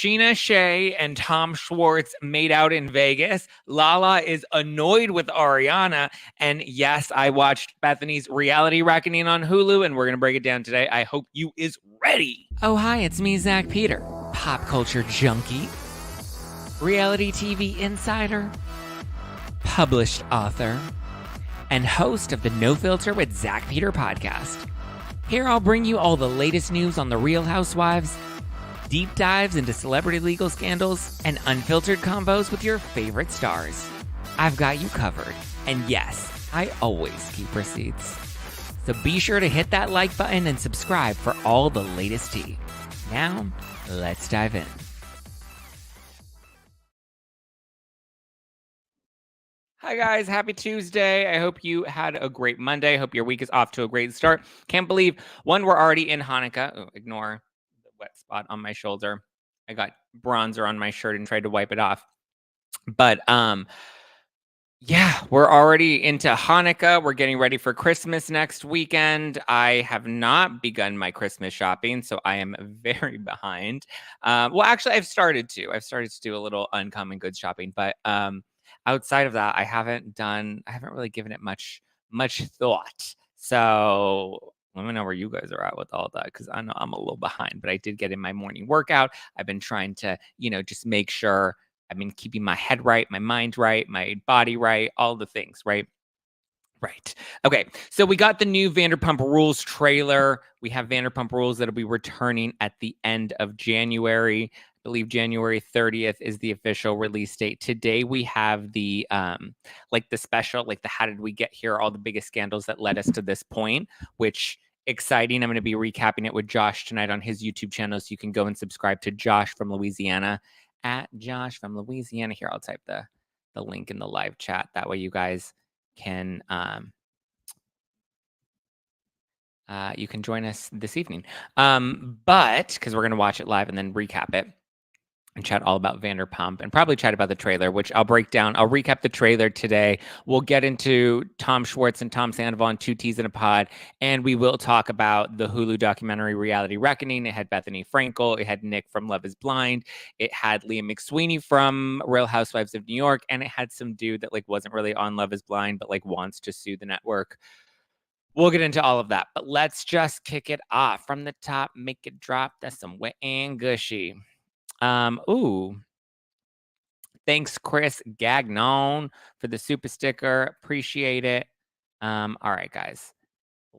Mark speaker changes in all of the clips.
Speaker 1: Scheana, Shay, and Tom Schwartz made out in Vegas. Lala is annoyed with Ariana. And yes, I watched Bethenny's Reality Reckoning on Hulu, and we're going to break it down today. I hope you is ready. Oh, hi, it's me, Zack Peter, pop culture junkie, reality TV insider, published author, and host of the No Filter with Zack Peter podcast. Here I'll bring you all the latest news on the Real Housewives, deep dives into celebrity legal scandals, and unfiltered combos with your favorite stars. I've got you covered. And yes, I always keep receipts. So be sure to hit that like button and subscribe for all the latest tea. Now, let's dive in. Hi guys, happy Tuesday. I hope you had a great Monday. I hope your week is off to a great start. Can't believe, we're already in Hanukkah. Oh, ignore the wet spot on my shoulder. I got bronzer on my shirt and tried to wipe it off. But yeah, we're already into Hanukkah. We're getting ready for Christmas next weekend. I have not begun my Christmas shopping, so I am very behind. Well, actually, I've started to. Do a little uncommon goods shopping, but outside of that, I haven't really given it much thought. So let me know where you guys are at with all that, because I know I'm a little behind, but I did get in my morning workout. I've been trying to, just make sure I've been keeping my head right, my mind right, my body right, all the things, right? Right. Okay. So we got the new Vanderpump Rules trailer. We have Vanderpump Rules that'll be returning at the end of January. I believe January 30th is the official release date. Today we have the the special, the how did we get here, all the biggest scandals that led us to this point, which exciting. I'm going to be recapping it with Josh tonight on his YouTube channel, so you can go and subscribe to Josh from Louisiana, at Josh from Louisiana. Here, I'll type the link in the live chat. That way you guys can you can join us this evening. But because we're going to watch it live and then recap it and chat all about Vanderpump and probably chat about the trailer, which I'll break down. I'll recap the trailer today. We'll get into Tom Schwartz and Tom Sandoval and two teas in a pod, and we will talk about the Hulu documentary Reality Reckoning. It had Bethenny Frankel. It had Nick from Love is Blind. It had Leah McSweeney from Real Housewives of New York, and it had some dude that wasn't really on Love is Blind, but wants to sue the network. We'll get into all of that, but let's just kick it off from the top, make it drop. That's some wet and gushy. Ooh. Thanks, Chris Gagnon, for the super sticker. Appreciate it. All right, guys.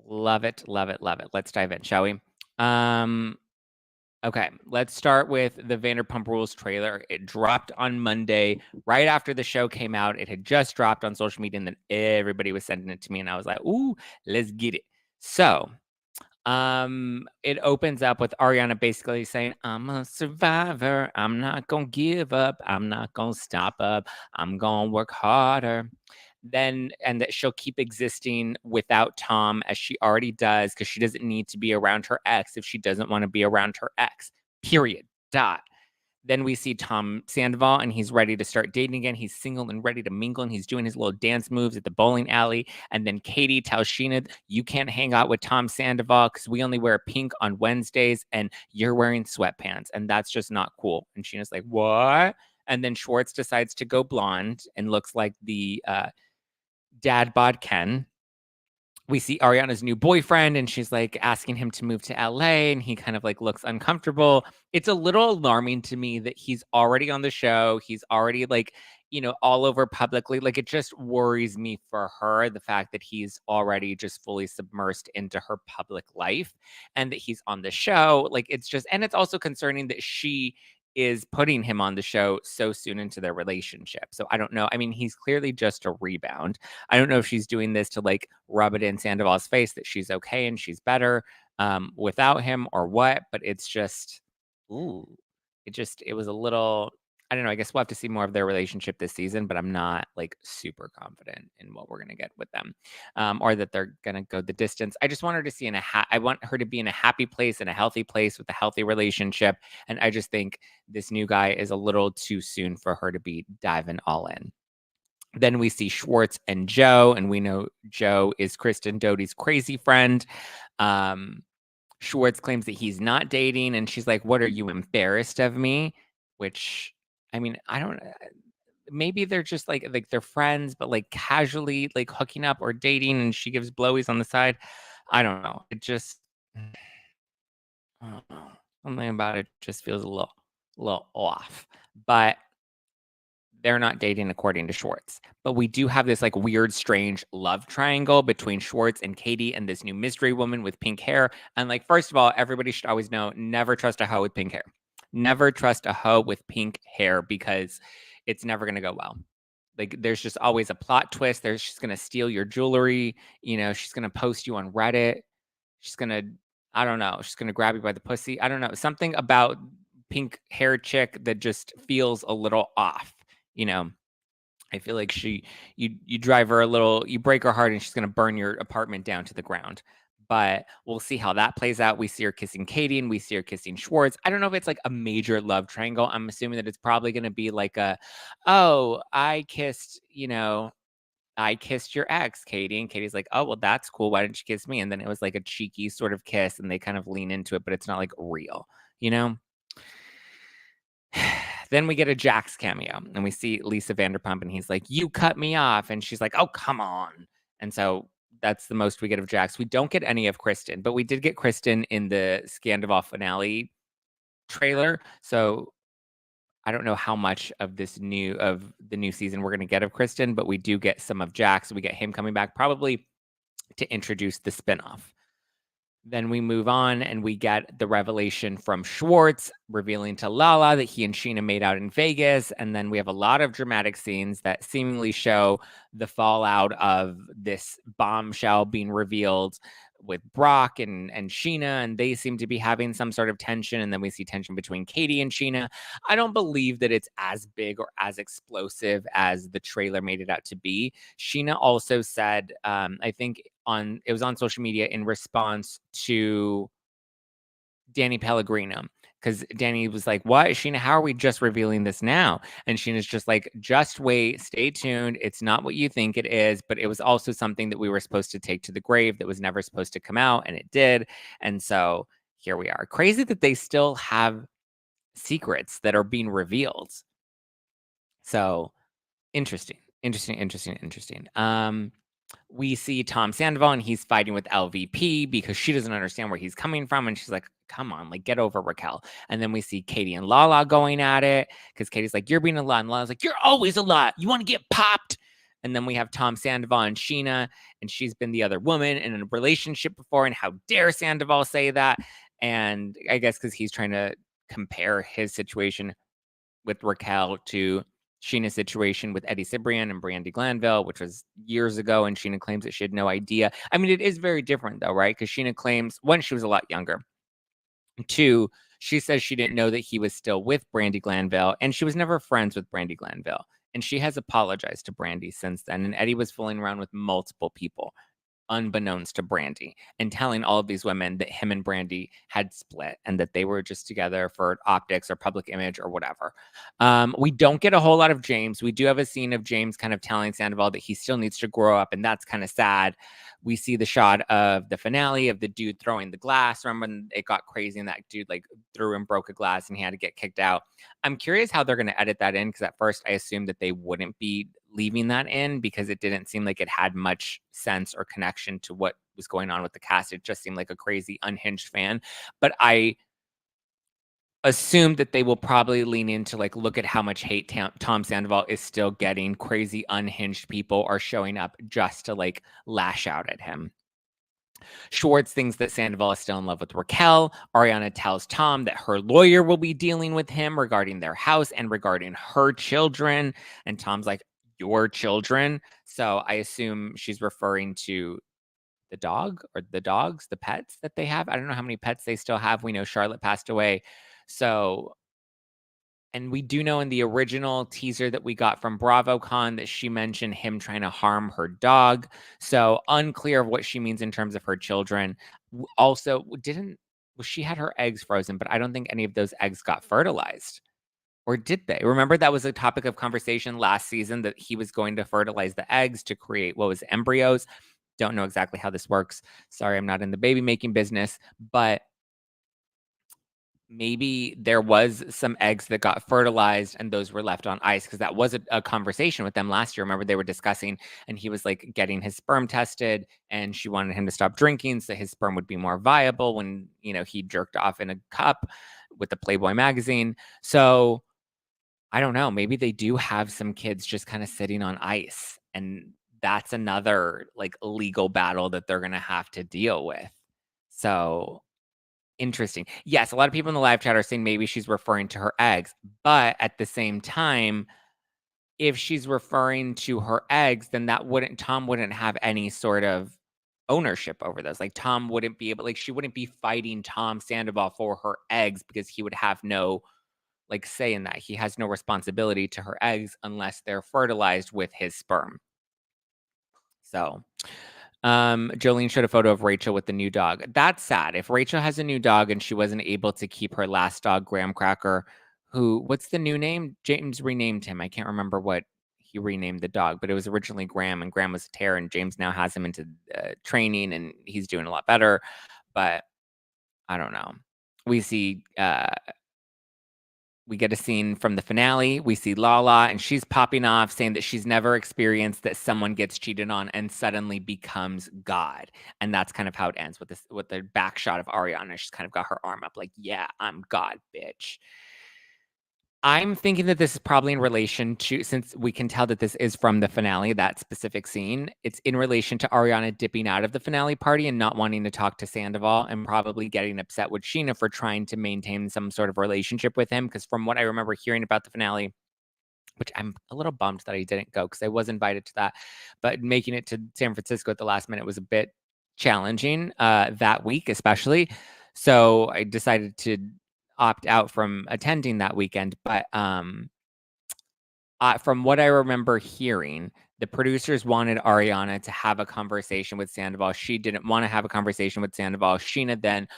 Speaker 1: Love it, love it, love it. Let's dive in, shall we? Okay, let's start with the Vanderpump Rules trailer. It dropped on Monday, right after the show came out. It had just dropped on social media, and then everybody was sending it to me, and I was like, ooh, let's get it. So, it opens up with Ariana basically saying, I'm a survivor. I'm not gonna give up. I'm not gonna stop up. I'm gonna work harder. And that she'll keep existing without Tom, as she already does, because she doesn't need to be around her ex if she doesn't want to be around her ex. Period. Dot. Then we see Tom Sandoval, and he's ready to start dating again. He's single and ready to mingle, and he's doing his little dance moves at the bowling alley. And then Katie tells Scheana, you can't hang out with Tom Sandoval because we only wear pink on Wednesdays, and you're wearing sweatpants, and that's just not cool. And Sheena's like, what? And then Schwartz decides to go blonde and looks like the dad bod Ken. We see Ariana's new boyfriend, and she's asking him to move to LA, and he kind of looks uncomfortable. It's a little alarming to me that he's already on the show. He's already all over publicly. It just worries me for her, the fact that he's already just fully submersed into her public life and that he's on the show. And it's also concerning that she is putting him on the show so soon into their relationship. So I don't know. I mean, he's clearly just a rebound. I don't know if she's doing this to rub it in Sandoval's face that she's okay and she's better without him or what, but it's just, ooh, it was a little, I don't know. I guess we'll have to see more of their relationship this season, but I'm not super confident in what we're going to get with them or that they're going to go the distance. I just want her to see I want her to be in a happy place, in a healthy place with a healthy relationship. And I just think this new guy is a little too soon for her to be diving all in. Then we see Schwartz and Joe, and we know Joe is Kristen Doute's crazy friend. Schwartz claims that he's not dating, and she's like, what, are you embarrassed of me? which, I mean, I don't maybe they're just like they're friends, but like casually like hooking up or dating, and she gives blowies on the side. I don't know. It just I don't know. Something about it just feels a little off. But they're not dating according to Schwartz. But we do have this like weird, strange love triangle between Schwartz and Katie and this new mystery woman with pink hair. And like, first of all, everybody should always know, never trust a hoe with pink hair. Never trust a hoe with pink hair because it's never going to go well. Like, there's just always a plot twist. She's going to steal your jewelry. You know, she's going to post you on Reddit. She's going to, I don't know, she's going to grab you by the pussy. I don't know. Something about pink hair chick that just feels a little off. You know, I feel like you drive her a little, you break her heart, and she's going to burn your apartment down to the ground. But we'll see how that plays out. We see her kissing Katie and we see her kissing Schwartz. I don't know if it's like a major love triangle. I'm assuming that it's probably going to be like oh, I kissed your ex, Katie. And Katie's like, oh, well, that's cool. Why didn't you kiss me? And then it was like a cheeky sort of kiss, and they kind of lean into it, but it's not like real, you know? Then we get a Jax cameo, and we see Lisa Vanderpump, and he's like, you cut me off. And she's like, oh, come on. And so that's the most we get of Jax. We don't get any of Kristen, but we did get Kristen in the Sandoval finale trailer. So I don't know how much of the new season we're going to get of Kristen, but we do get some of Jax. We get him coming back probably to introduce the spinoff. Then we move on and we get the revelation from Schwartz revealing to Lala that he and Scheana made out in Vegas. And then we have a lot of dramatic scenes that seemingly show the fallout of this bombshell being revealed with Brock and Scheana, and they seem to be having some sort of tension. And then we see tension between Katie and Scheana. I don't believe that it's as big or as explosive as the trailer made it out to be. Scheana also said, I think it was on social media in response to Danny Pellegrino, because Danny was like, what, Scheana, how are we just revealing this now? And Sheena's just like, just wait, stay tuned. It's not what you think it is, but it was also something that we were supposed to take to the grave that was never supposed to come out, and it did. And so here we are. Crazy that they still have secrets that are being revealed. So interesting. We see Tom Sandoval, and he's fighting with LVP because she doesn't understand where he's coming from. And she's like, come on, like, get over Raquel. And then we see Katie and Lala going at it because Katie's like, you're being a lot. And Lala's like, you're always a lot. You want to get popped. And then we have Tom Sandoval and Scheana, and she's been the other woman in a relationship before. And how dare Sandoval say that? And I guess because he's trying to compare his situation with Raquel to Scheana's situation with Eddie Cibrian and Brandi Glanville, which was years ago, and Scheana claims that she had no idea. I mean, it is very different, though, right? Because Scheana claims, one, she was a lot younger. Two, she says she didn't know that he was still with Brandi Glanville, and she was never friends with Brandi Glanville. And she has apologized to Brandi since then, and Eddie was fooling around with multiple people, unbeknownst to Brandi, and telling all of these women that him and Brandi had split and that they were just together for optics or public image or whatever. We don't get a whole lot of James. We do have a scene of James kind of telling Sandoval that he still needs to grow up, and that's kind of sad. We see the shot of the finale of the dude throwing the glass. Remember when it got crazy and that dude like threw and broke a glass and he had to get kicked out? I'm curious how they're going to edit that in, because at first I assumed that they wouldn't be leaving that in because it didn't seem like it had much sense or connection to what was going on with the cast. It just seemed like a crazy unhinged fan. But I assumed that they will probably lean into like, look at how much hate Tom Sandoval is still getting. Crazy unhinged people are showing up just to like lash out at him. Schwartz thinks that Sandoval is still in love with Raquel. Ariana tells Tom that her lawyer will be dealing with him regarding their house and regarding her children. And Tom's like, your children? So I assume she's referring to the dog or the dogs, the pets that they have. I don't know how many pets they still have. We know Charlotte passed away. So, and we do know in the original teaser that we got from BravoCon that she mentioned him trying to harm her dog. So unclear of what she means in terms of her children. Also, she had her eggs frozen, but I don't think any of those eggs got fertilized. Or did they? Remember that was a topic of conversation last season that he was going to fertilize the eggs to create embryos. Don't know exactly how this works. Sorry, I'm not in the baby making business, but maybe there was some eggs that got fertilized and those were left on ice, because that was a conversation with them last year. Remember, they were discussing, and he was like getting his sperm tested, and she wanted him to stop drinking so his sperm would be more viable when, he jerked off in a cup with the Playboy magazine. So I don't know, maybe they do have some kids just kind of sitting on ice, and that's another like legal battle that they're going to have to deal with. So interesting. Yes, a lot of people in the live chat are saying maybe she's referring to her eggs, but at the same time, if she's referring to her eggs, then Tom wouldn't have any sort of ownership over those. Like Tom wouldn't be able, like she wouldn't be fighting Tom Sandoval for her eggs, because he would have no like say in that. He has no responsibility to her eggs unless they're fertilized with his sperm. So Jolene showed a photo of Rachel with the new dog. That's sad. If Rachel has a new dog and she wasn't able to keep her last dog, Graham Cracker, what's the new name? James renamed him. I can't remember what he renamed the dog, but it was originally Graham, and Graham was a tear, and James now has him into training, and he's doing a lot better. But I don't know. We see we get a scene from the finale. We see Lala, and she's popping off saying that she's never experienced that someone gets cheated on and suddenly becomes God. And that's kind of how it ends with the back shot of Ariana. She's kind of got her arm up like, yeah, I'm God, bitch. I'm thinking that this is probably in relation to, since we can tell that this is from the finale, that specific scene, it's in relation to Ariana dipping out of the finale party and not wanting to talk to Sandoval, and probably getting upset with Scheana for trying to maintain some sort of relationship with him. Because from what I remember hearing about the finale, which I'm a little bummed that I didn't go because I was invited to that, but making it to San Francisco at the last minute was a bit challenging that week, especially. So I decided to opt out from attending that weekend. But from what I remember hearing, the producers wanted Ariana to have a conversation with Sandoval. She didn't want to have a conversation with Sandoval. Scheana then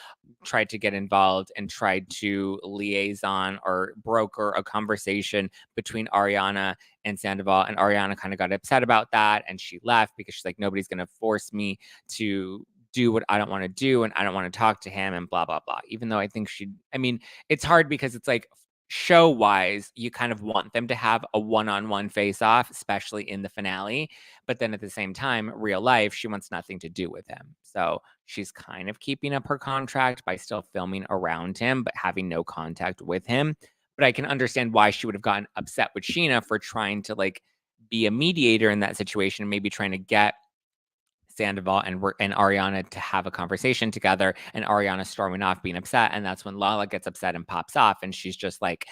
Speaker 1: tried to get involved and tried to liaison or broker a conversation between Ariana and Sandoval. And Ariana kind of got upset about that, and she left because she's like, nobody's going to force me to do what I don't want to do, and I don't want to talk to him, and blah, blah, blah. Even though I think it's hard because it's like, show wise, you kind of want them to have a one-on-one face off, especially in the finale. But then at the same time, real life, she wants nothing to do with him. So she's kind of keeping up her contract by still filming around him, but having no contact with him. But I can understand why she would have gotten upset with Scheana for trying to like be a mediator in that situation, and maybe trying to get Sandoval and Ariana to have a conversation together, and Ariana storming off, being upset. And that's when Lala gets upset and pops off, and she's just like,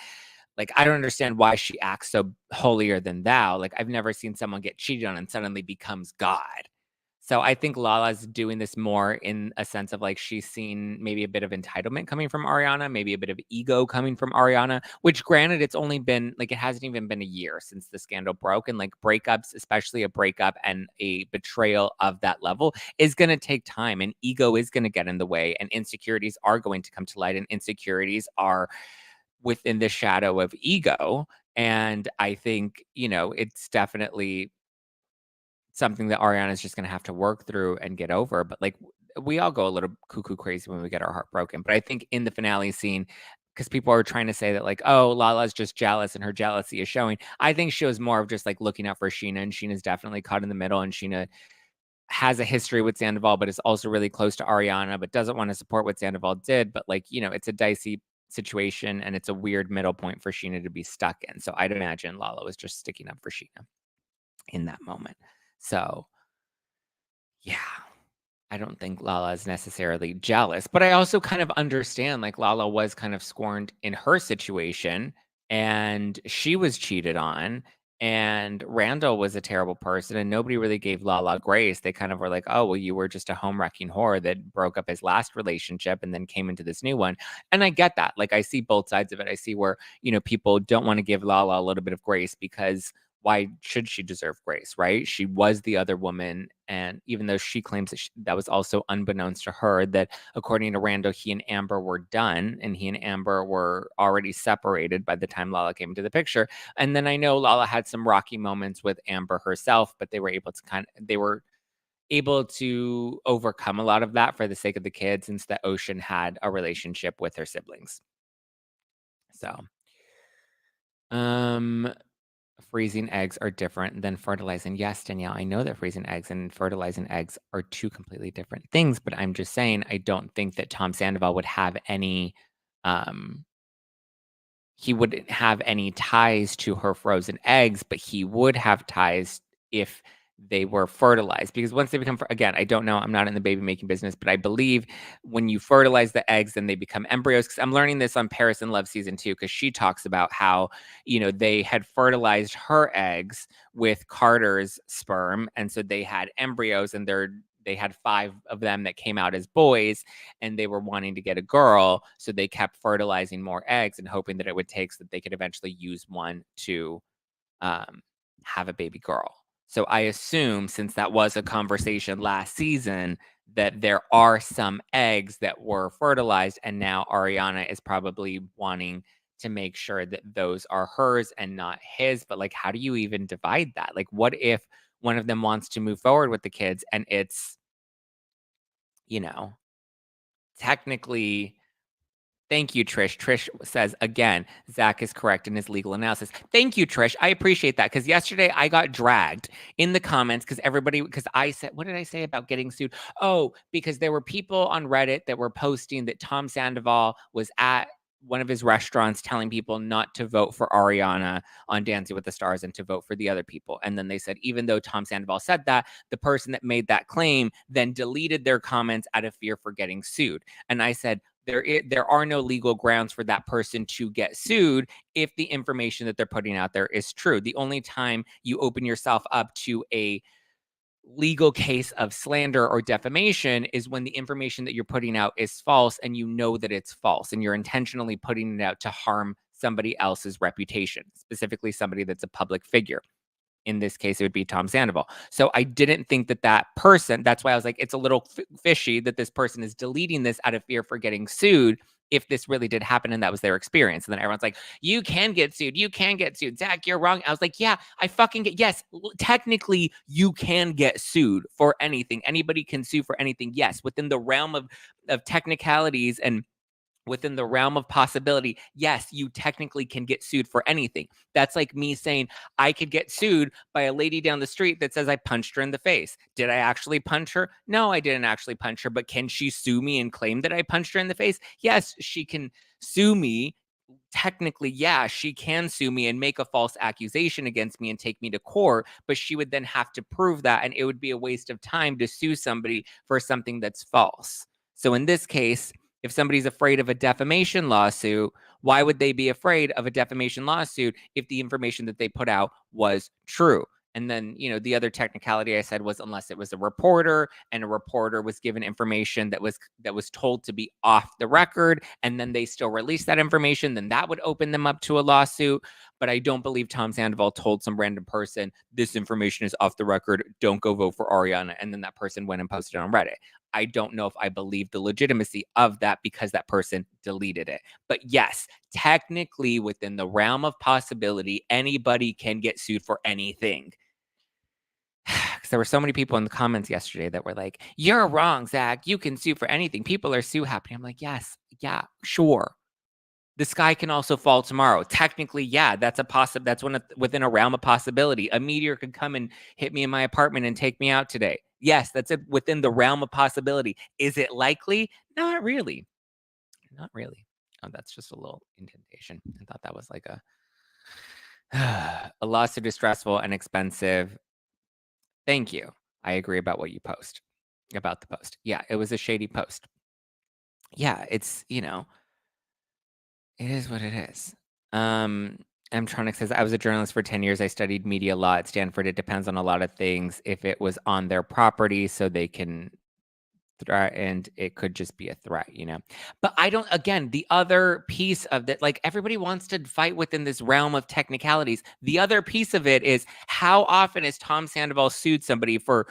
Speaker 1: I don't understand why she acts so holier than thou. Like, I've never seen someone get cheated on and suddenly becomes God. So I think Lala's doing this more in a sense of like, she's seen maybe a bit of entitlement coming from Ariana, maybe a bit of ego coming from Ariana, which granted, it's only been like, it hasn't even been a year since the scandal broke. And like breakups, especially a breakup and a betrayal of that level, is going to take time, and ego is going to get in the way, and insecurities are going to come to light, and insecurities are within the shadow of ego. And I think, it's definitely something that Ariana is just going to have to work through and get over. But like, we all go a little cuckoo crazy when we get our heart broken. But I think in the finale scene, because people are trying to say that like, oh, Lala's just jealous and her jealousy is showing. I think she was more of just like looking out for Scheana, and Sheena's definitely caught in the middle, and Scheana has a history with Sandoval, but is also really close to Ariana, but doesn't want to support what Sandoval did. But like, it's a dicey situation, and it's a weird middle point for Scheana to be stuck in. So I'd imagine Lala was just sticking up for Scheana in that moment. So yeah, I don't think Lala is necessarily jealous, but I also kind of understand, like, Lala was kind of scorned in her situation, and she was cheated on, and Randall was a terrible person, and nobody really gave Lala grace. They kind of were like, oh, well, you were just a home wrecking whore that broke up his last relationship and then came into this new one. And I get that. Like, I see both sides of it. I see where, people don't want to give Lala a little bit of grace, because why should she deserve grace, right? She was the other woman. And even though she claims that was also unbeknownst to her, that according to Randall, he and Amber were done, and he and Amber were already separated by the time Lala came into the picture. And then I know Lala had some rocky moments with Amber herself, but they were able to overcome a lot of that for the sake of the kids, since the Ocean had a relationship with her siblings. So, freezing eggs are different than fertilizing. Yes, Danielle, I know that freezing eggs and fertilizing eggs are two completely different things, but I'm just saying I don't think that Tom Sandoval would have any um he wouldn't have any ties to her frozen eggs, but he would have ties if they were fertilized. Because once they become, again, I don't know, I'm not in the baby making business, but I believe when you fertilize the eggs, then they become embryos. Because I'm learning this on Paris in Love season 2, because she talks about how, they had fertilized her eggs with Carter's sperm. And so they had embryos, and they had 5 of them that came out as boys, and they were wanting to get a girl, so they kept fertilizing more eggs and hoping that it would take so that they could eventually use one to um, have a baby girl. So I assume, since that was a conversation last season, that there are some eggs that were fertilized, and now Ariana is probably wanting to make sure that those are hers and not his. But like, how do you even divide that? Like, what if one of them wants to move forward with the kids and it's, you know, technically. Thank you, Trish. Trish says, again, Zack is correct in his legal analysis. Thank you, Trish. I appreciate that, because yesterday I got dragged in the comments because I said, what did I say about getting sued? Oh, because there were people on Reddit that were posting that Tom Sandoval was at one of his restaurants telling people not to vote for Ariana on Dancing with the Stars and to vote for the other people. And then they said, even though Tom Sandoval said that, the person that made that claim then deleted their comments out of fear for getting sued. And I said, there are no legal grounds for that person to get sued if the information that they're putting out there is true. The only time you open yourself up to a legal case of slander or defamation is when the information that you're putting out is false and you know that it's false and you're intentionally putting it out to harm somebody else's reputation, specifically somebody that's a public figure. In this case, it would be Tom Sandoval. So I didn't think that person, that's why I was like, it's a little fishy that this person is deleting this out of fear for getting sued if this really did happen and that was their experience. And then everyone's like, you can get sued. You can get sued. Zack, you're wrong. I was like, yeah, I fucking get, yes, technically you can get sued for anything. Anybody can sue for anything. Yes, within the realm of technicalities and within the realm of possibility, yes, you technically can get sued for anything. That's like me saying I could get sued by a lady down the street that says I punched her in the face. Did I actually punch her? No, I didn't actually punch her, but can she sue me and claim that I punched her in the face? Yes, she can sue me. Technically, yeah, she can sue me and make a false accusation against me and take me to court, but she would then have to prove that, and it would be a waste of time to sue somebody for something that's false. So in this case, if somebody's afraid of a defamation lawsuit, why would they be afraid of a defamation lawsuit if the information that they put out was true? And then, the other technicality I said was unless it was a reporter and a reporter was given information that was told to be off the record, and then they still released that information, then that would open them up to a lawsuit. But I don't believe Tom Sandoval told some random person, this information is off the record, don't go vote for Ariana. And then that person went and posted it on Reddit. I don't know if I believe the legitimacy of that because that person deleted it. But yes, technically within the realm of possibility, anybody can get sued for anything. Because there were so many people in the comments yesterday that were like, you're wrong, Zack. You can sue for anything. People are sue happy. I'm like, yes, yeah, sure. The sky can also fall tomorrow. Technically, yeah, that's within a realm of possibility. A meteor could come and hit me in my apartment and take me out today. Yes, that's within the realm of possibility. Is it likely? Not really. Not really. Oh, that's just a little indentation. I thought that was like a lawsuit is stressful and expensive. Thank you. I agree about what you post about the post. Yeah, it was a shady post. Yeah, it's, it is what it is. Mtronic says, I was a journalist for 10 years. I studied media law at Stanford. It depends on a lot of things. If it was on their property, so they can and it could just be a threat, But I don't, again, the other piece of that, like everybody wants to fight within this realm of technicalities. The other piece of it is how often has Tom Sandoval sued somebody for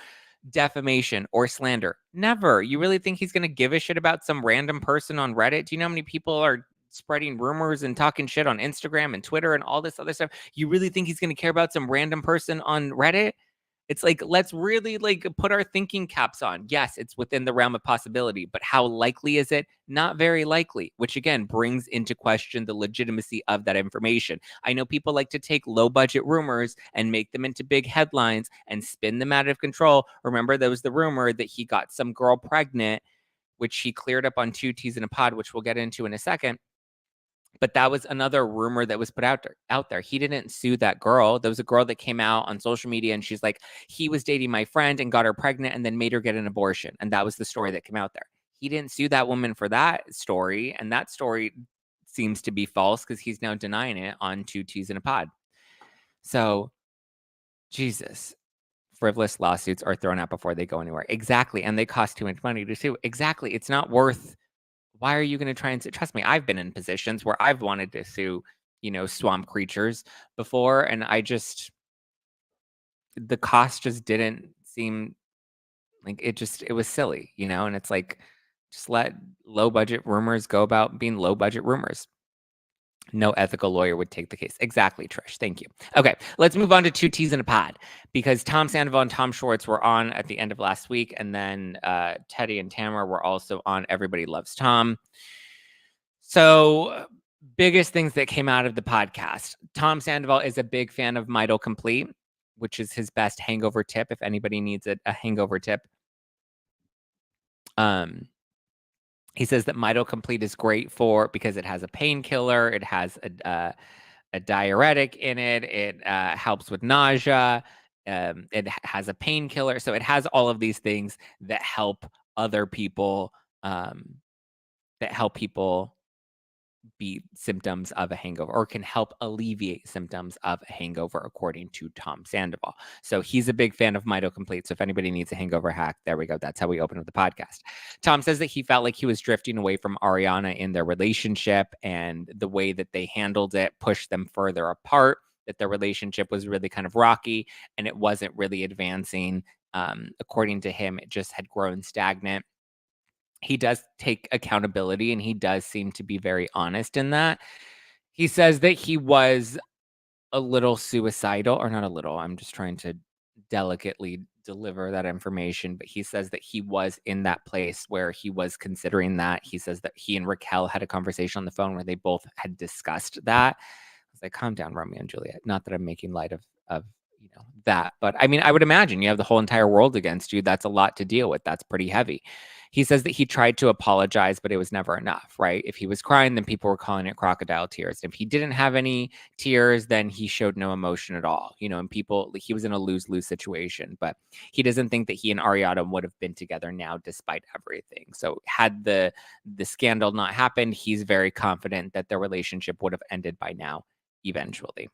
Speaker 1: defamation or slander? Never. You really think he's going to give a shit about some random person on Reddit? Do you know how many people are spreading rumors and talking shit on Instagram and Twitter and all this other stuff? You really think he's going to care about some random person on Reddit? It's like, let's really like put our thinking caps on. Yes, it's within the realm of possibility, but how likely is it? Not very likely, which again brings into question the legitimacy of that information. I know people like to take low budget rumors and make them into big headlines and spin them out of control. Remember, there was the rumor that he got some girl pregnant, which he cleared up on Two Teas in a Pod, which we'll get into in a second. But that was another rumor that was put out there. He didn't sue that girl. There was a girl that came out on social media and she's like, he was dating my friend and got her pregnant and then made her get an abortion. And that was the story that came out there. He didn't sue that woman for that story. And that story seems to be false because he's now denying it on Two Teas in a Pod. So, Jesus. Frivolous lawsuits are thrown out before they go anywhere. Exactly. And they cost too much money to sue. Exactly. It's not worth. Why are you going to try and sue? Trust me, I've been in positions where I've wanted to sue, swamp creatures before. And the cost just didn't seem like it was silly, and it's like, just let low budget rumors go about being low budget rumors. No ethical lawyer would take the case. Exactly, Trish. Thank you. Okay, let's move on to Two Teas in a Pod, because Tom Sandoval and Tom Schwartz were on at the end of last week, and then Teddy and Tamara were also on Everybody Loves Tom. So, biggest things that came out of the podcast. Tom Sandoval is a big fan of Midol Complete, which is his best hangover tip. If anybody needs a hangover tip, he says that Midol Complete is great because it has a painkiller, it has a diuretic in it, it helps with nausea, it has a painkiller, so it has all of these things that help other people, beat symptoms of a hangover, or can help alleviate symptoms of a hangover, according to Tom Sandoval. So he's a big fan of Midol Complete. So if anybody needs a hangover hack, there we go. That's how we open up the podcast. Tom says that he felt like he was drifting away from Ariana in their relationship, and the way that they handled it pushed them further apart, that their relationship was really kind of rocky and it wasn't really advancing. According to him, it just had grown stagnant. He does take accountability, and he does seem to be very honest in that. He says that he was a little suicidal, or not a little, I'm just trying to delicately deliver that information, but he says that he was in that place where he was considering that. He says that he and Raquel had a conversation on the phone where they both had discussed that. I was like, calm down, Romeo and Juliet. Not that I'm making light of that, but I mean, I would imagine you have the whole entire world against you. That's a lot to deal with. That's pretty heavy. He says that he tried to apologize, but it was never enough, right? If he was crying, then people were calling it crocodile tears. If he didn't have any tears, then he showed no emotion at all, and he was in a lose-lose situation. But he doesn't think that he and Ariana would have been together now despite everything. So had the scandal not happened, he's very confident that their relationship would have ended by now eventually.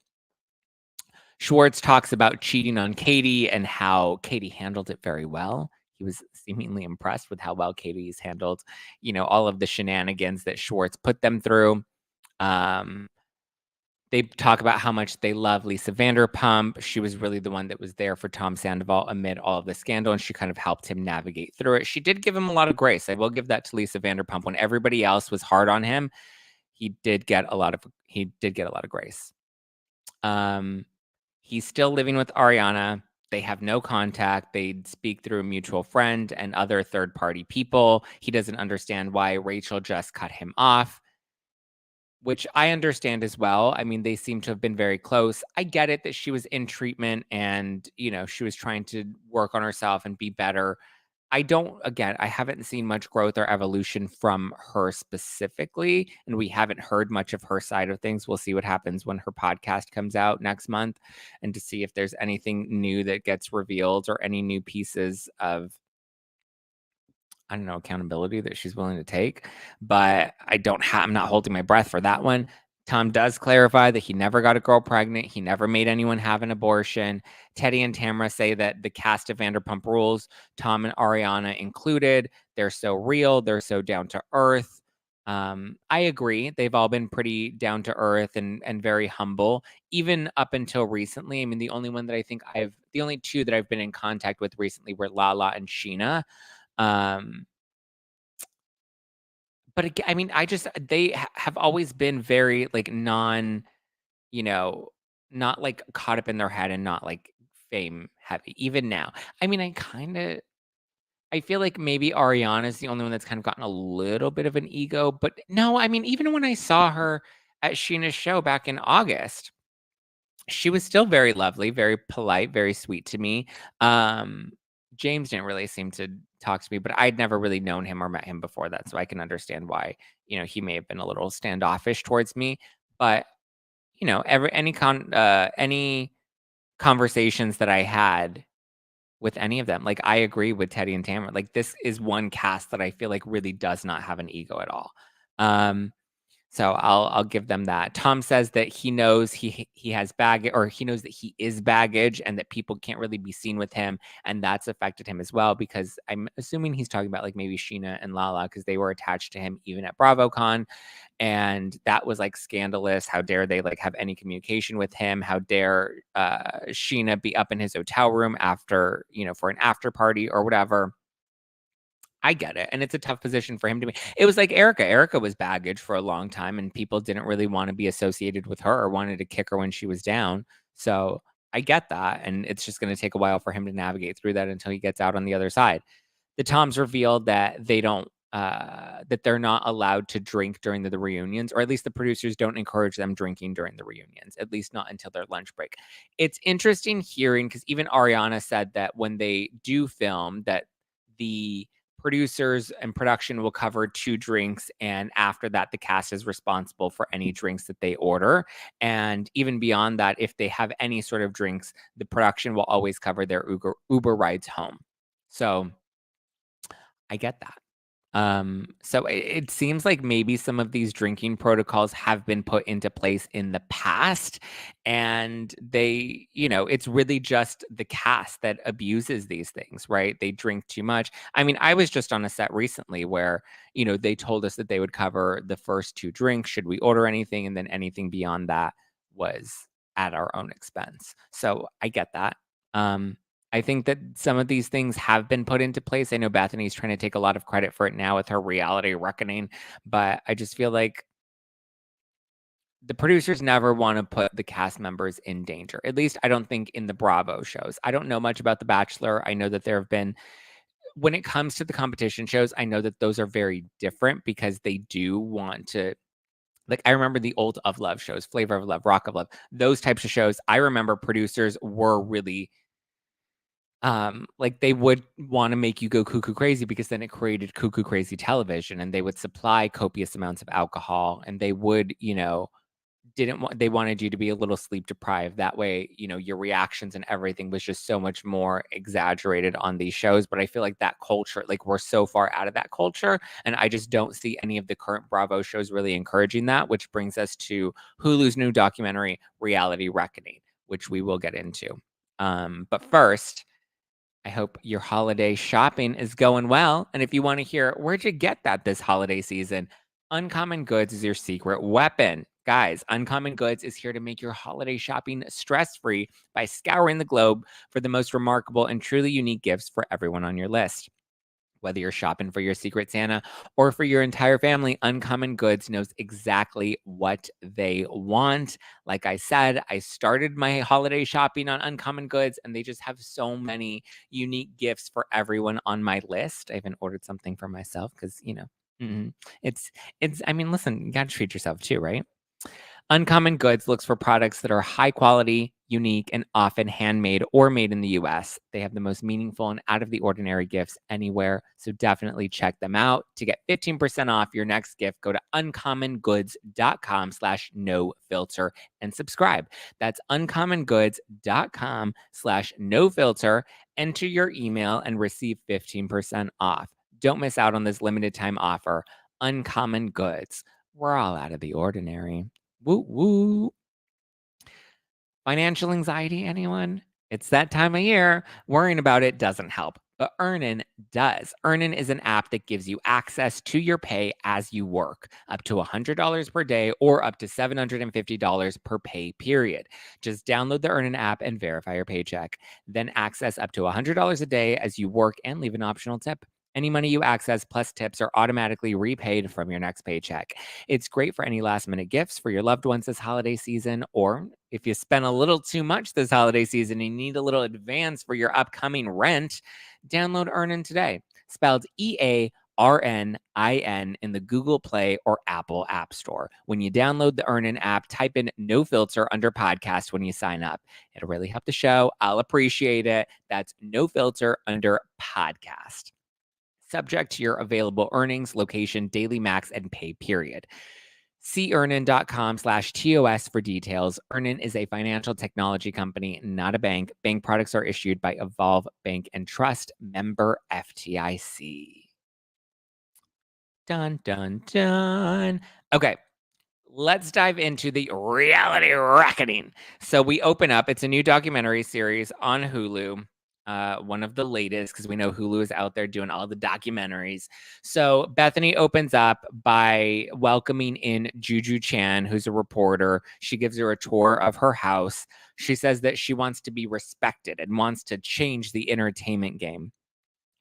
Speaker 1: Schwartz talks about cheating on Katie and how Katie handled it very well. He was seemingly impressed with how well Katie's handled, all of the shenanigans that Schwartz put them through. They talk about how much they love Lisa Vanderpump. She was really the one that was there for Tom Sandoval amid all of the scandal, and she kind of helped him navigate through it. She did give him a lot of grace. I will give that to Lisa Vanderpump. When everybody else was hard on him, he did get a lot of grace. He's still living with Ariana. They have no contact. They speak through a mutual friend and other third-party people. He doesn't understand why Rachel just cut him off, which I understand as well. I mean, they seem to have been very close. I get it that she was in treatment and, she was trying to work on herself and be better. I haven't seen much growth or evolution from her specifically, and we haven't heard much of her side of things. We'll see what happens when her podcast comes out next month, and to see if there's anything new that gets revealed or any new pieces of, I don't know, accountability that she's willing to take. But I'm not holding my breath for that one. Tom does clarify that he never got a girl pregnant. He never made anyone have an abortion. Teddy and Tamara say that the cast of Vanderpump Rules, Tom and Ariana included, they're so real. They're so down to earth. I agree. They've all been pretty down to earth and very humble, even up until recently. I mean, the only two that I've been in contact with recently were Lala and Scheana. But again, I mean, they have always been very like not like caught up in their head and not like fame heavy, even now. I mean, I feel like maybe Ariana is the only one that's kind of gotten a little bit of an ego, but no, I mean, even when I saw her at Scheana's show back in August, she was still very lovely, very polite, very sweet to me. Um, James didn't really seem to talk to me, but I'd never really known him or met him before that, so I can understand why, he may have been a little standoffish towards me. But, any conversations that I had with any of them, like, I agree with Teddy and Tamara. Like, this is one cast that I feel like really does not have an ego at all. Um, so I'll give them that. Tom says that he knows he has baggage, or he knows that he is baggage, and that people can't really be seen with him, and that's affected him as well, because I'm assuming he's talking about like maybe Scheana and Lala, because they were attached to him even at BravoCon, and that was like scandalous. How dare they like have any communication with him? How dare Scheana be up in his hotel room after, for an after party or whatever. I get it, and it's a tough position for him to be. It was like Erica. Erica was baggage for a long time, and people didn't really wanna be associated with her or wanted to kick her when she was down. So, I get that, and it's just gonna take a while for him to navigate through that until he gets out on the other side. The Toms revealed that that they're not allowed to drink during the reunions, or at least the producers don't encourage them drinking during the reunions, at least not until their lunch break. It's interesting hearing, because even Ariana said that when they do film, that the producers and production will cover 2 drinks, and after that, the cast is responsible for any drinks that they order. And even beyond that, if they have any sort of drinks, the production will always cover their Uber rides home. So I get that. So it seems like maybe some of these drinking protocols have been put into place in the past, and it's really just the cast that abuses these things, right? They drink too much. I mean, I was just on a set recently where, they told us that they would cover the first 2 drinks should we order anything, and then anything beyond that was at our own expense. So I get that. I think that some of these things have been put into place. I know Bethany's trying to take a lot of credit for it now with her reality reckoning, but I just feel like the producers never want to put the cast members in danger. At least I don't think in the Bravo shows. I don't know much about The Bachelor. I know that there have been, when it comes to the competition shows, I know that those are very different, because they do want to, like, I remember the old Of Love shows, Flavor of Love, Rock of Love, those types of shows. I remember producers were really like, they would want to make you go cuckoo crazy, because then it created cuckoo crazy television, and they would supply copious amounts of alcohol, and they would, they wanted you to be a little sleep deprived. That way, your reactions and everything was just so much more exaggerated on these shows. But I feel like that culture, like, we're so far out of that culture, and I just don't see any of the current Bravo shows really encouraging that, which brings us to Hulu's new documentary, Reality Reckoning, which we will get into. But first, I hope your holiday shopping is going well. And if you want to hear, where'd you get that this holiday season? Uncommon Goods is your secret weapon. Guys, Uncommon Goods is here to make your holiday shopping stress-free by scouring the globe for the most remarkable and truly unique gifts for everyone on your list. Whether you're shopping for your Secret Santa or for your entire family, Uncommon Goods knows exactly what they want. Like I said, I started my holiday shopping on Uncommon Goods, and they just have so many unique gifts for everyone on my list. I even ordered something for myself because, mm, it's, I mean, listen, you got to treat yourself too, right? Uncommon Goods looks for products that are high quality, unique, and often handmade or made in the US. They have the most meaningful and out of the ordinary gifts anywhere, so definitely check them out. To get 15% off your next gift, go to uncommongoods.com/nofilter and subscribe. That's uncommongoods.com/nofilter. Enter your email and receive 15% off. Don't miss out on this limited time offer. Uncommon Goods. We're all out of the ordinary. Woo woo. Financial anxiety, anyone? It's that time of year. Worrying about it doesn't help, but Earnin does. Earnin is an app that gives you access to your pay as you work, up to $100 per day or up to $750 per pay period. Just download the Earnin app and verify your paycheck. Then access up to $100 a day as you work and leave an optional tip. Any money you access plus tips are automatically repaid from your next paycheck. It's great for any last-minute gifts for your loved ones this holiday season, or if you spend a little too much this holiday season and you need a little advance for your upcoming rent, download Earnin today. Spelled EARNIN in the Google Play or Apple App Store. When you download the Earnin app, type in No Filter under podcast when you sign up. It'll really help the show. I'll appreciate it. That's No Filter under podcast. Subject to your available earnings, location, daily max, and pay period. See earnin.com/TOS for details. Earnin is a financial technology company, not a bank. Bank products are issued by Evolve Bank and Trust, member FDIC. Dun, dun, dun. Okay, let's dive into the reality reckoning. So we open up, it's a new documentary series on Hulu. One of the latest, because we know Hulu is out there doing all the documentaries. So Bethenny opens up by welcoming in Juju Chan, who's a reporter. She gives her a tour of her house. She says that she wants to be respected and wants to change the entertainment game.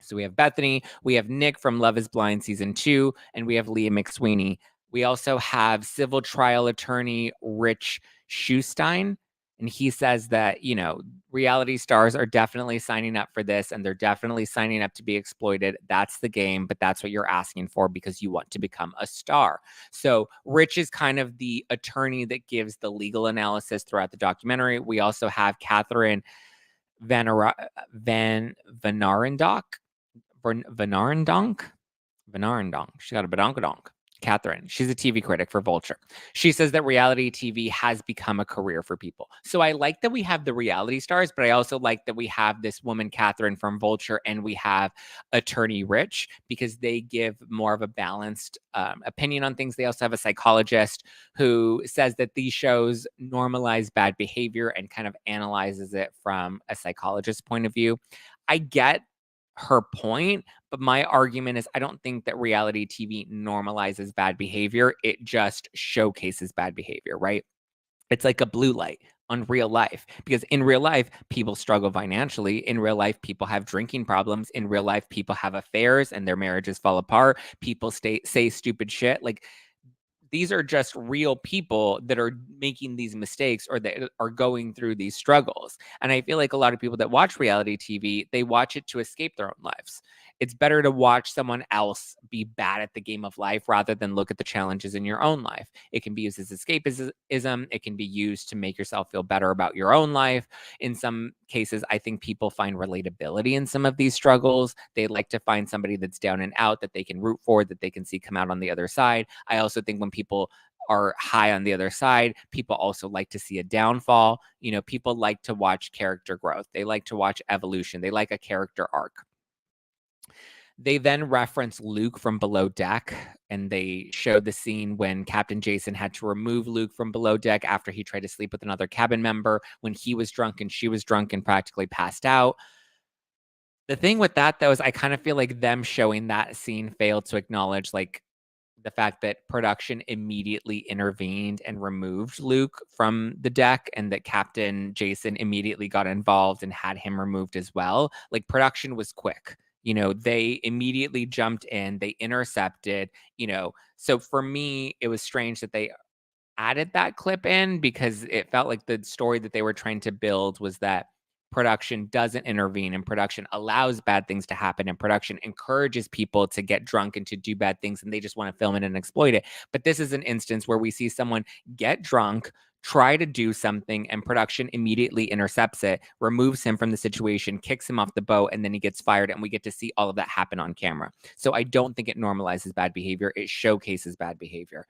Speaker 1: So we have Bethenny, we have Nick from Love is Blind season 2, and we have Leah McSweeney. We also have civil trial attorney Rich Schustein, and he says that, you know, reality stars are definitely signing up for this and they're definitely signing up to be exploited. That's the game, but that's what you're asking for because you want to become a star. So Rich is kind of the attorney that gives the legal analysis throughout the documentary. We also have Catherine Vanarendonk. Vanarendonk. She got a badonkadonk. Catherine, she's a TV critic for Vulture. She says that reality TV has become a career for people. So I like that we have the reality stars, but I also like that we have this woman, Catherine from Vulture, and we have attorney Rich, because they give more of a balanced opinion on things. They also have a psychologist who says that these shows normalize bad behavior and kind of analyzes it from a psychologist's point of view. I get her point, but my argument is I don't think that reality TV normalizes bad behavior. It just showcases bad behavior, right? It's like a blue light on real life, because in real life, people struggle financially. In real life, people have drinking problems. In real life, people have affairs and their marriages fall apart. People say stupid shit. Like, these are just real people that are making these mistakes or that are going through these struggles. And I feel like a lot of people that watch reality TV, they watch it to escape their own lives. It's better to watch someone else be bad at the game of life rather than look at the challenges in your own life. It can be used as escapism. It can be used to make yourself feel better about your own life. In some cases, I think people find relatability in some of these struggles. They like to find somebody that's down and out that they can root for, that they can see come out on the other side. I also think when people are high on the other side, people also like to see a downfall. You know, people like to watch character growth. They like to watch evolution. They like a character arc. They then reference Luke from Below Deck, and they showed the scene when Captain Jason had to remove Luke from Below Deck after he tried to sleep with another cabin member when he was drunk and she was drunk and practically passed out. The thing with that, though, is I kind of feel like them showing that scene failed to acknowledge, like, the fact that production immediately intervened and removed Luke from the deck, and that Captain Jason immediately got involved and had him removed as well. Like, production was quick. You know, they immediately jumped in, they intercepted, you know. So for me, it was strange that they added that clip in, because it felt like the story that they were trying to build was that production doesn't intervene and production allows bad things to happen and production encourages people to get drunk and to do bad things, and they just want to film it and exploit it. But this is an instance where we see someone get drunk, try to do something, and production immediately intercepts it, removes him from the situation, kicks him off the boat, and then he gets fired, and we get to see all of that happen on camera. So I don't think it normalizes bad behavior. It showcases bad behavior.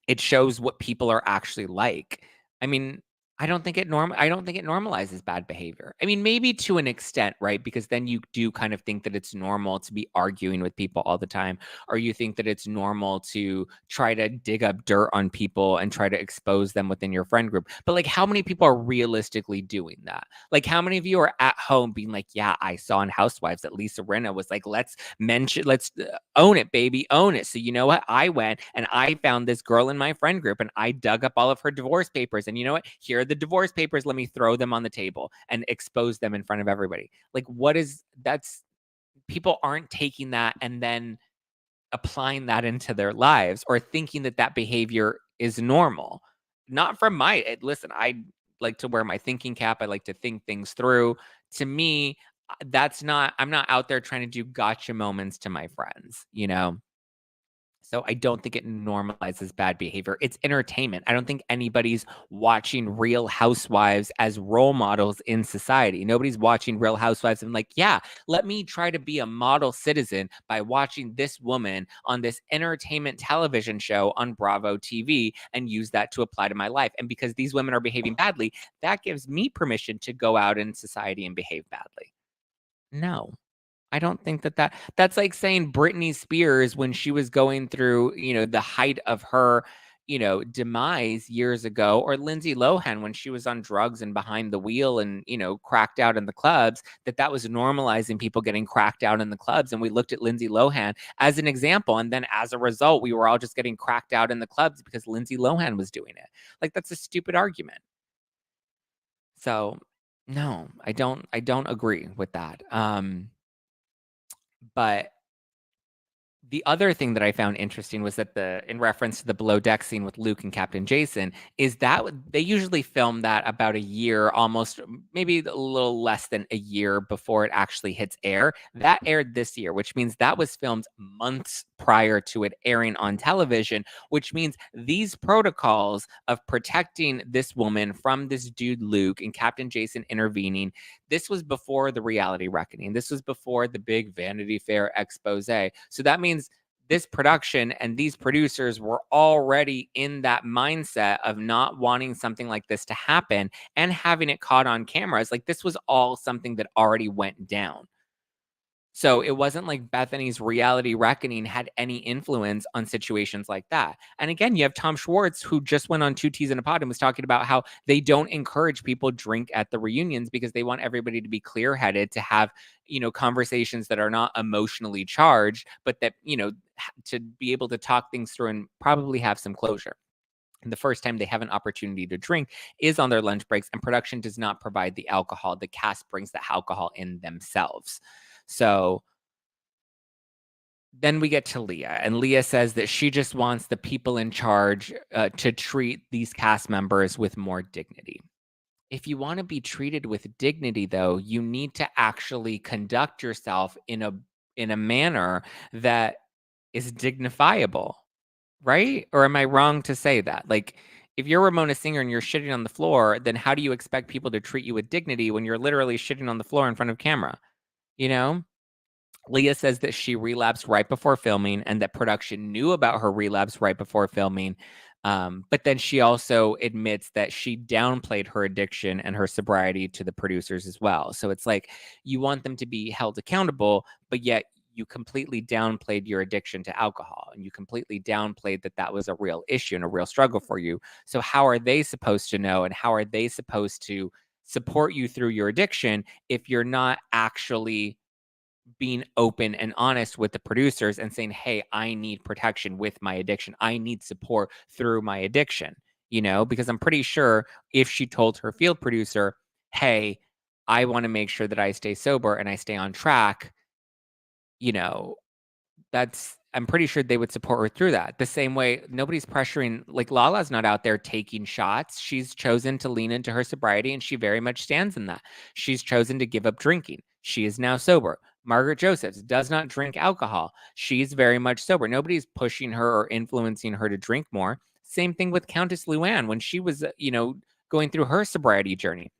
Speaker 1: It shows what people are actually like. I mean, I don't think it normalizes bad behavior. I mean, maybe to an extent, right? Because then you do kind of think that it's normal to be arguing with people all the time, or you think that it's normal to try to dig up dirt on people and try to expose them within your friend group. But like, how many people are realistically doing that? Like, how many of you are at home being like, yeah, I saw in Housewives that Lisa Rinna was like, let's own it, baby, own it. So you know what? I went and I found this girl in my friend group and I dug up all of her divorce papers. And you know what? Here are the divorce papers. Let me throw them on the table and expose them in front of everybody. Like, what is that's people aren't taking that and then applying that into their lives or thinking that that behavior is normal. Not from listen, I like to wear my thinking cap. I like to think things through. To me, I'm not out there trying to do gotcha moments to my friends, you know? So I don't think it normalizes bad behavior. It's entertainment. I don't think anybody's watching Real Housewives as role models in society. Nobody's watching Real Housewives and like, yeah, let me try to be a model citizen by watching this woman on this entertainment television show on Bravo TV and use that to apply to my life. And because these women are behaving badly, that gives me permission to go out in society and behave badly. No. I don't think that's like saying Britney Spears when she was going through, the height of her, demise years ago, or Lindsay Lohan when she was on drugs and behind the wheel and, cracked out in the clubs, that was normalizing people getting cracked out in the clubs. And we looked at Lindsay Lohan as an example. And then as a result, we were all just getting cracked out in the clubs because Lindsay Lohan was doing it. Like, that's a stupid argument. So no, I don't agree with that. But the other thing that I found interesting was that in reference to the below deck scene with Luke and Captain Jason, is that they usually film that about a year, almost maybe a little less than a year before it actually hits air. That aired this year, which means that was filmed months prior to it airing on television, which means these protocols of protecting this woman from this dude Luke and Captain Jason intervening, this was before the reality reckoning. This was before the big Vanity Fair expose. So that means this production and these producers were already in that mindset of not wanting something like this to happen and having it caught on cameras. Like, this was all something that already went down. So it wasn't like Bethenny's reality reckoning had any influence on situations like that. And again, you have Tom Schwartz, who just went on Two Teas in a Pod and was talking about how they don't encourage people drink at the reunions because they want everybody to be clear-headed, to have, conversations that are not emotionally charged, but that, to be able to talk things through and probably have some closure. And the first time they have an opportunity to drink is on their lunch breaks, and production does not provide the alcohol. The cast brings the alcohol in themselves. So then we get to Leah, and Leah says that she just wants the people in charge to treat these cast members with more dignity. If you want to be treated with dignity, though, you need to actually conduct yourself in a manner that is dignifiable, right? Or am I wrong to say that? Like, if you're Ramona Singer and you're shitting on the floor, then how do you expect people to treat you with dignity when you're literally shitting on the floor in front of camera? You know? Leah says that she relapsed right before filming and that production knew about her relapse right before filming. But then she also admits that she downplayed her addiction and her sobriety to the producers as well. So it's like, you want them to be held accountable, but yet you completely downplayed your addiction to alcohol, and you completely downplayed that was a real issue and a real struggle for you. So how are they supposed to know, and how are they supposed to support you through your addiction if you're not actually being open and honest with the producers and saying, hey, I need protection with my addiction. I need support through my addiction, because I'm pretty sure if she told her field producer, hey, I want to make sure that I stay sober and I stay on track, I'm pretty sure they would support her through that. The same way nobody's pressuring, like Lala's not out there taking shots. She's chosen to lean into her sobriety, and she very much stands in that. She's chosen to give up drinking. She is now sober. Margaret Josephs does not drink alcohol. She's very much sober. Nobody's pushing her or influencing her to drink more. Same thing with Countess Luann when she was, going through her sobriety journey.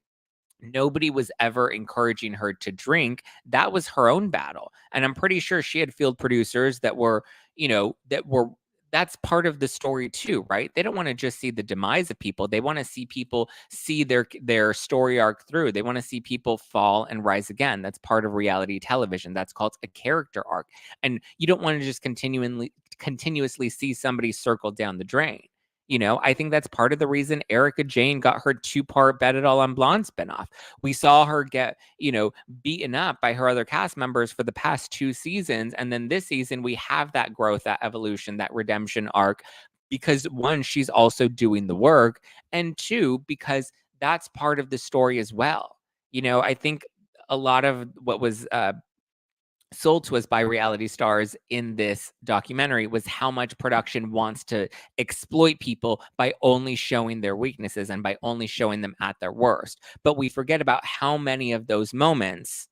Speaker 1: Nobody was ever encouraging her to drink. That was her own battle. And I'm pretty sure she had field producers that were, that's part of the story too, right? They don't want to just see the demise of people. They want to see people see their story arc through. They want to see people fall and rise again. That's part of reality television. That's called a character arc. And you don't want to just continuously see somebody circle down the drain. I think that's part of the reason Erica Jane got her 2-part Bet It All on Blonde spinoff. We saw her get, beaten up by her other cast members for the past 2 seasons. And then this season, we have that growth, that evolution, that redemption arc, because 1, she's also doing the work. And 2, because that's part of the story as well. I think a lot of what was sold to us by reality stars in this documentary was how much production wants to exploit people by only showing their weaknesses and by only showing them at their worst. But we forget about how many of those moments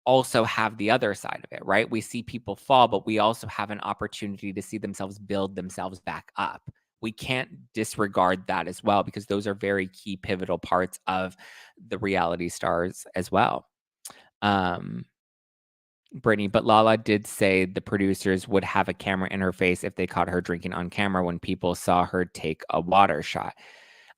Speaker 1: also have the other side of it, right? We see people fall, but we also have an opportunity to see themselves build themselves back up. We can't disregard that as well, because those are very key pivotal parts of the reality stars as well. Brittany, but Lala did say the producers would have a camera in her face if they caught her drinking on camera when people saw her take a water shot.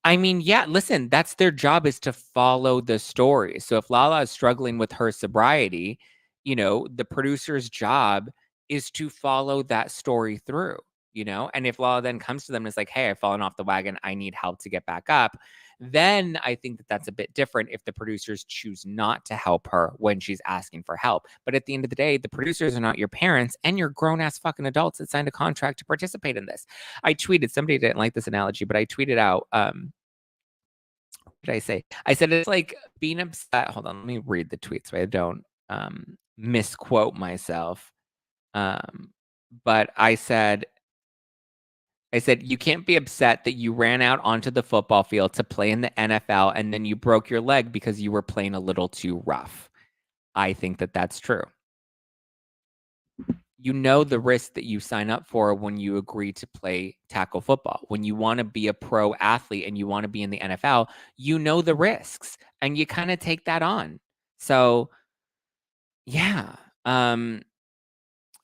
Speaker 1: I mean, yeah, listen, that's their job, is to follow the story. So if Lala is struggling with her sobriety, the producer's job is to follow that story through, and if Lala then comes to them and is like, hey, I've fallen off the wagon, I need help to get back up, then I think that that's a bit different if the producers choose not to help her when she's asking for help. But at the end of the day, the producers are not your parents, and you're grown-ass fucking adults that signed a contract to participate in this. I tweeted, somebody didn't like this analogy, but I tweeted out, what did I say? I said it's like being upset. Hold on, let me read the tweet so I don't misquote myself. But I said, you can't be upset that you ran out onto the football field to play in the NFL and then you broke your leg because you were playing a little too rough. I think that that's true. You know the risk that you sign up for when you agree to play tackle football. When you want to be a pro athlete and you want to be in the NFL, you know the risks and you kind of take that on. So, yeah.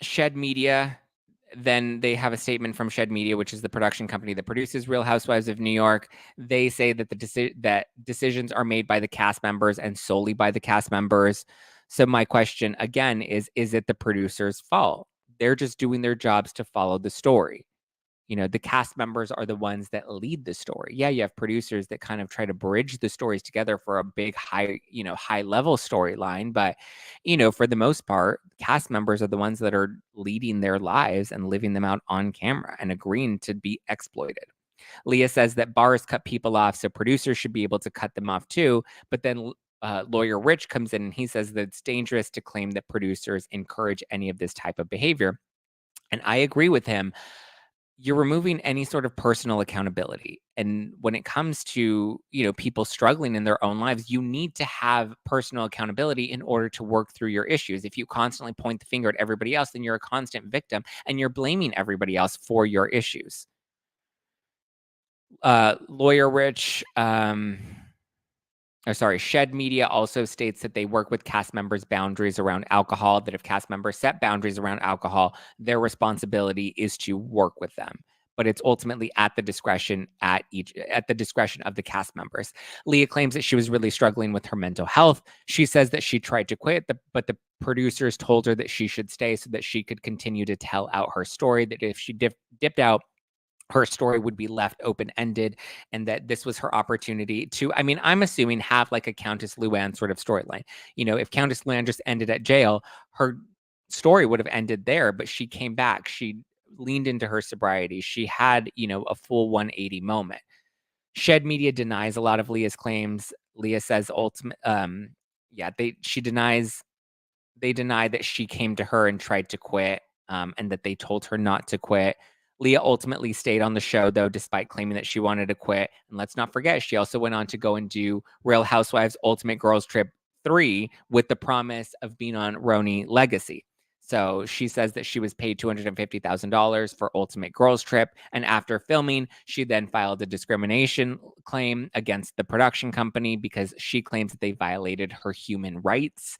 Speaker 1: Shed Media, then they have a statement from Shed Media, which is the production company that produces Real Housewives of New York. They say that that decisions are made by the cast members and solely by the cast members. So my question again is it the producer's fault? They're just doing their jobs to follow the story. The cast members are the ones that lead the story. Yeah, you have producers that kind of try to bridge the stories together for a big high level storyline. But, for the most part, cast members are the ones that are leading their lives and living them out on camera and agreeing to be exploited. Leah says that bars cut people off, so producers should be able to cut them off too. But then lawyer Rich comes in and he says that it's dangerous to claim that producers encourage any of this type of behavior. And I agree with him. You're removing any sort of personal accountability. And when it comes to, people struggling in their own lives, you need to have personal accountability in order to work through your issues. If you constantly point the finger at everybody else, then you're a constant victim and you're blaming everybody else for your issues. Lawyer Rich, Shed Media also states that they work with cast members' boundaries around alcohol, that if cast members set boundaries around alcohol, their responsibility is to work with them. But it's ultimately at the discretion of the cast members. Leah claims that she was really struggling with her mental health. She says that she tried to quit, but the producers told her that she should stay so that she could continue to tell out her story, that if she dipped out, her story would be left open-ended, and that this was her opportunity to, I'm assuming, have like a Countess Luann sort of storyline. If Countess Luann just ended at jail, her story would have ended there, but she came back. She leaned into her sobriety. She had, a full 180 moment. Shed Media denies a lot of Leah's claims. Leah says they deny that she came to her and tried to quit, and that they told her not to quit. Leah ultimately stayed on the show, though, despite claiming that she wanted to quit. And let's not forget, she also went on to go and do Real Housewives Ultimate Girls Trip 3 with the promise of being on Roni Legacy. So she says that she was paid $250,000 for Ultimate Girls Trip. And after filming, she then filed a discrimination claim against the production company because she claims that they violated her human rights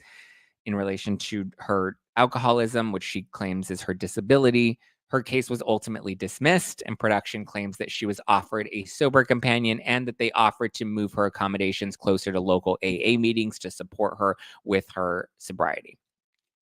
Speaker 1: in relation to her alcoholism, which she claims is her disability. Her case was ultimately dismissed, and production claims that she was offered a sober companion and that they offered to move her accommodations closer to local AA meetings to support her with her sobriety.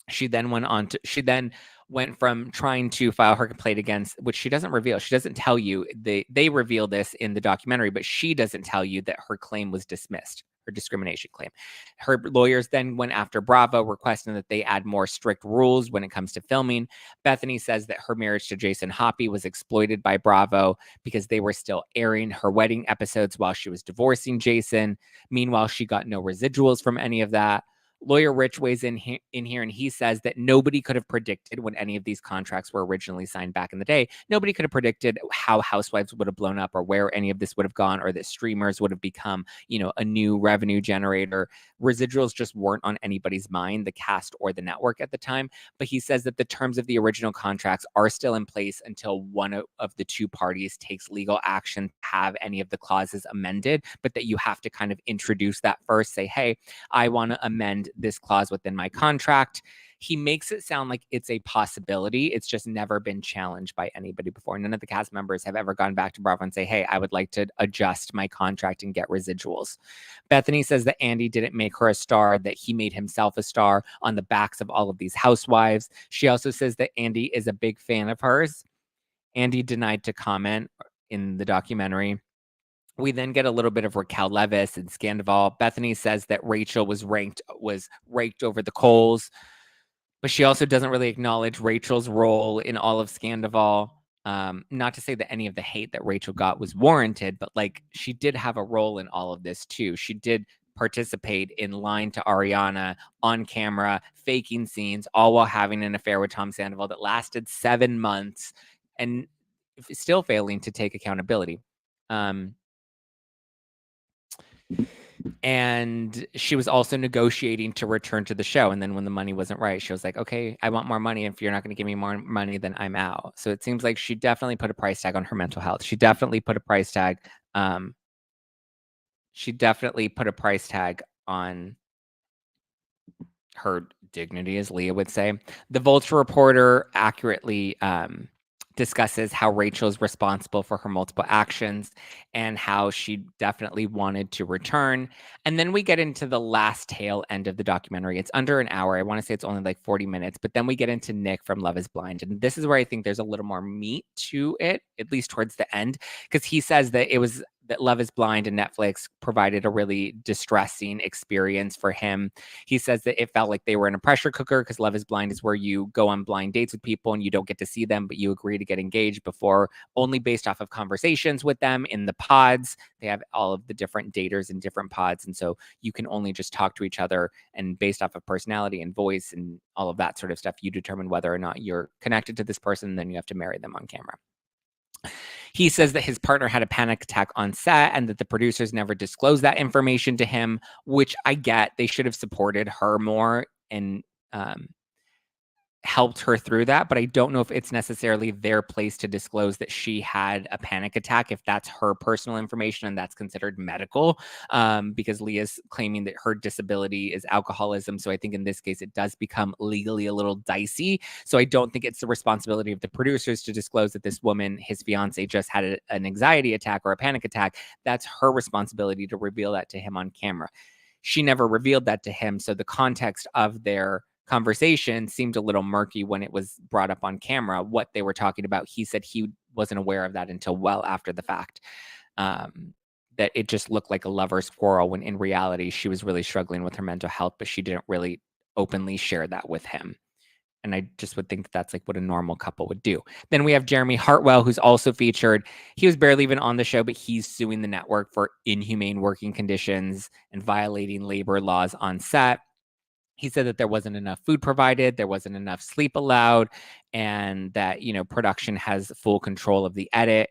Speaker 1: She then went from trying to file her complaint against, which she doesn't reveal. She doesn't tell you. They reveal this in the documentary, but she doesn't tell you that her claim was dismissed, her discrimination claim. Her lawyers then went after Bravo, requesting that they add more strict rules when it comes to filming. Bethenny says that her marriage to Jason Hoppy was exploited by Bravo because they were still airing her wedding episodes while she was divorcing Jason. Meanwhile, she got no residuals from any of that. Lawyer Rich weighs in here, and he says that nobody could have predicted when any of these contracts were originally signed back in the day. Nobody could have predicted how Housewives would have blown up or where any of this would have gone, or that streamers would have become, a new revenue generator. Residuals just weren't on anybody's mind, the cast or the network at the time. But he says that the terms of the original contracts are still in place until one of the two parties takes legal action to have any of the clauses amended, but that you have to kind of introduce that first, say, hey, I want to amend this clause within my contract. He makes it sound like it's a possibility. It's just never been challenged by anybody before. None of the cast members have ever gone back to Bravo and say, hey, I would like to adjust my contract and get residuals. Bethenny says that Andy didn't make her a star, that he made himself a star on the backs of all of these housewives. She also says that Andy is a big fan of hers. Andy denied to comment in the documentary. We then get a little bit of Rachel Leviss and Sandoval. Bethenny says that Rachel was raked over the coals, but she also doesn't really acknowledge Rachel's role in all of Sandoval. Not to say that any of the hate that Rachel got was warranted, but like she did have a role in all of this too. She did participate in lying to Ariana on camera, faking scenes, all while having an affair with Tom Sandoval that lasted 7 months and still failing to take accountability. And she was also negotiating to return to the show. And then when the money wasn't right, she was like, okay, I want more money. If you're not going to give me more money, then I'm out. So it seems like she definitely put a price tag on her mental health. She definitely put a price tag. On her dignity, as Leah would say. The Vulture reporter accurately discusses how Rachel is responsible for her multiple actions and how she definitely wanted to return. And then we get into the last tail end of the documentary. It's under an hour. I want to say it's only like 40 minutes, but then we get into Nick from Love is Blind. And this is where I think there's a little more meat to it, at least towards the end, because he says that that Love is Blind and Netflix provided a really distressing experience for him. He says that it felt like they were in a pressure cooker because Love is Blind is where you go on blind dates with people and you don't get to see them, but you agree to get engaged before, only based off of conversations with them in the pods. They have all of the different daters in different pods. And so you can only just talk to each other, and based off of personality and voice and all of that sort of stuff, you determine whether or not you're connected to this person, and then you have to marry them on camera. He says that his partner had a panic attack on set and that the producers never disclosed that information to him, which I get. They should have supported her more and helped her through that. But I don't know if it's necessarily their place to disclose that she had a panic attack, if that's her personal information and that's considered medical, because Leah's claiming that her disability is alcoholism. So I think in this case, it does become legally a little dicey. So I don't think it's the responsibility of the producers to disclose that this woman, his fiance, just had an anxiety attack or a panic attack. That's her responsibility to reveal that to him on camera. She never revealed that to him. So the context of their conversation seemed a little murky when it was brought up on camera, what they were talking about. He said he wasn't aware of that until well after the fact, that it just looked like a lover's quarrel when in reality she was really struggling with her mental health, but she didn't really openly share that with him. And I just would think that's like what a normal couple would do. Then we have Jeremy Hartwell, who's also featured. He was barely even on the show, but he's suing the network for inhumane working conditions and violating labor laws on set. He said that there wasn't enough food provided, there wasn't enough sleep allowed, and that, production has full control of the edit.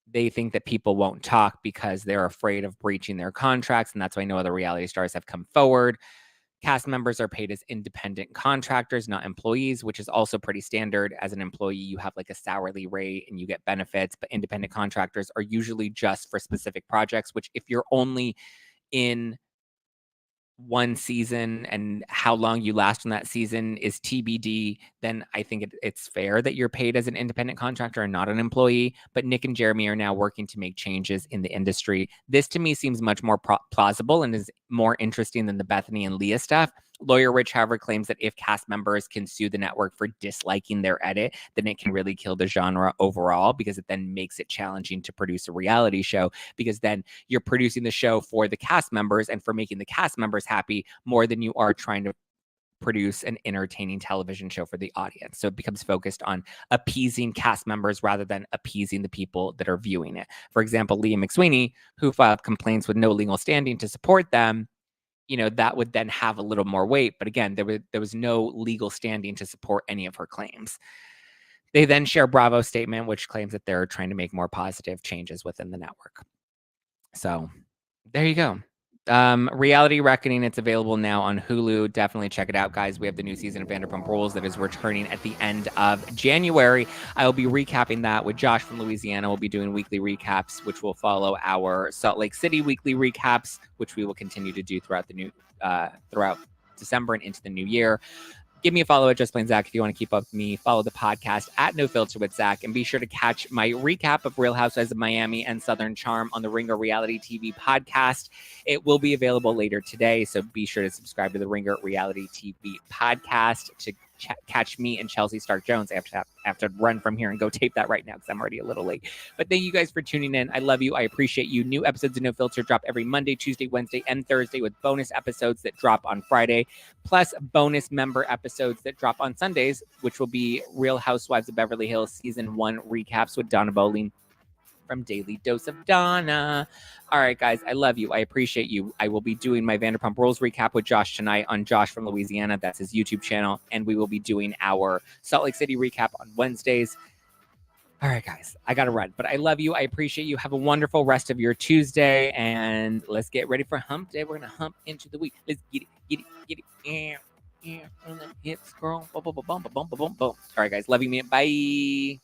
Speaker 1: They think that people won't talk because they're afraid of breaching their contracts, and that's why no other reality stars have come forward. Cast members are paid as independent contractors, not employees, which is also pretty standard. As an employee, you have like a hourly rate and you get benefits, but independent contractors are usually just for specific projects, which if you're only in one season and how long you last on that season is TBD, then I think it's fair that you're paid as an independent contractor and not an employee. But Nick and Jeremy are now working to make changes in the industry. This to me seems much more plausible and is more interesting than the Bethenny and Leah stuff. Lawyer Rich, however, claims that if cast members can sue the network for disliking their edit, then it can really kill the genre overall, because it then makes it challenging to produce a reality show, because then you're producing the show for the cast members and for making the cast members happy more than you are trying to produce an entertaining television show for the audience. So it becomes focused on appeasing cast members rather than appeasing the people that are viewing it. For example, Leah McSweeney, who filed complaints with no legal standing to support them, that would then have a little more weight. But again, there was no legal standing to support any of her claims. They then share Bravo's statement, which claims that they're trying to make more positive changes within the network. So there you go. Reality Reckoning, it's available now on Hulu. Definitely check it out, guys. We have the new season of Vanderpump Rules that is returning at the end of January. I will be recapping that with Josh from Louisiana. We'll be doing weekly recaps, which will follow our Salt Lake City weekly recaps, which we will continue to do throughout December and into the new year. Give me a follow at Just Plain Zack if you want to keep up with me. Follow the podcast at No Filter with Zack, and be sure to catch my recap of Real Housewives of Miami and Southern Charm on the Ringer Reality TV podcast. It will be available later today, so be sure to subscribe to the Ringer Reality TV podcast to catch me and Chelsea Stark-Jones. I have to run from here and go tape that right now because I'm already a little late. But thank you guys for tuning in. I love you. I appreciate you. New episodes of No Filter drop every Monday, Tuesday, Wednesday, and Thursday, with bonus episodes that drop on Friday, plus bonus member episodes that drop on Sundays, which will be Real Housewives of Beverly Hills Season 1 recaps with Donna Bowling from Daily Dose of Donna. All right, guys, I love you. I appreciate you. I will be doing my Vanderpump Rules recap with Josh tonight on Josh from Louisiana. That's his YouTube channel. And we will be doing our Salt Lake City recap on Wednesdays. All right, guys, I got to run, but I love you. I appreciate you. Have a wonderful rest of your Tuesday, and let's get ready for hump day. We're going to hump into the week. Let's get it. Yeah, on the hips, girl. Boom, boom, boom, boom, boom, boom, boom. All right, guys, love you, man. Bye.